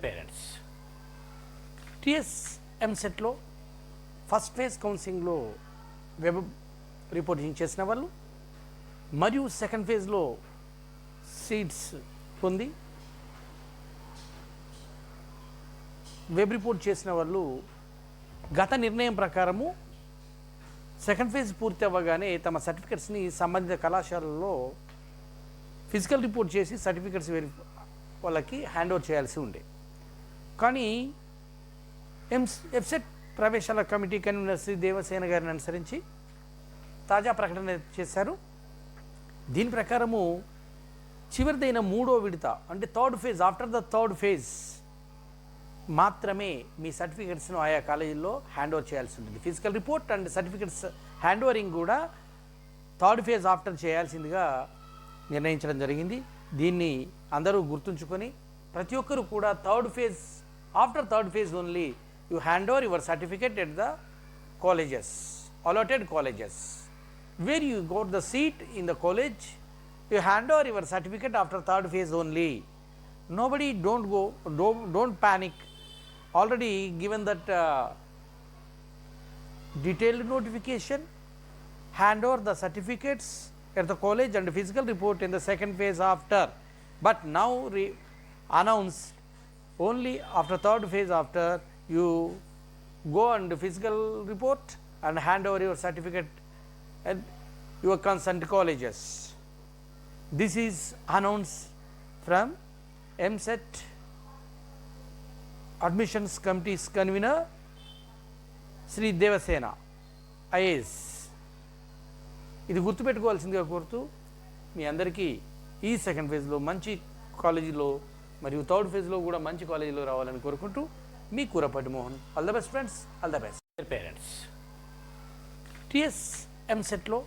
Parents TS ఎంసెట్లో first phase కౌన్సిలింగ్లో web reporting చేసిన వాళ్ళు మరియు సెకండ్ ఫేజ్లో సీట్స్ పొంది వెబ్ రిపోర్ట్ చేసిన వాళ్ళు గత నిర్ణయం ప్రకారము సెకండ్ ఫేజ్ పూర్తి అవ్వగానే తమ సర్టిఫికెట్స్ని సంబంధిత కళాశాలల్లో ఫిజికల్ రిపోర్ట్ చేసి సర్టిఫికెట్స్ వాళ్ళకి హ్యాండ్ ఓవర్ చేయాల్సి ఉండే. కానీ ఎఫ్సెట్ ప్రవేశాల కమిటీ కన్వీనర్ శ్రీ దేవసేన గారిని అనుసరించి తాజా ప్రకటన చేశారు. దీని ప్రకారము చివరిదైన మూడో విడత అంటే third phase, after the third phase మాత్రమే మీ సర్టిఫికెట్స్ను ఆయా కాలేజీల్లో హ్యాండ్ ఓవర్ చేయాల్సి ఉంటుంది. Physical report and certificates hand overing కూడా థర్డ్ ఫేజ్ ఆఫ్టర్ చేయాల్సిందిగా నిర్ణయించడం జరిగింది. దీన్ని అందరూ గుర్తుంచుకొని ప్రతి ఒక్కరు కూడా third phase, after third phase only you hand over your certificate at the colleges, allotted colleges. Where you got the seat in the college, you hand over your certificate after third phase only. Nobody don't panic. Already given that detailed notification, hand over the certificates at the college and physical report in the second phase after. But now announced only after third phase after you go and physical report and hand over your certificate at your concerned colleges. This is announced from MSET Admissions Committee's convener Sri Devasena IAS. ఇది గుర్తుపెట్టుకోవాల్సిందిగా కోరుతూ మీ అందరికీ ఈ second ఫేజ్లో మంచి కాలేజీలో మరియు third ఫేజ్లో కూడా మంచి కాలేజీలో రావాలని కోరుకుంటూ మీ Kurapati Mohan. All the best friends, all the best parents. TS ఎంసెట్లో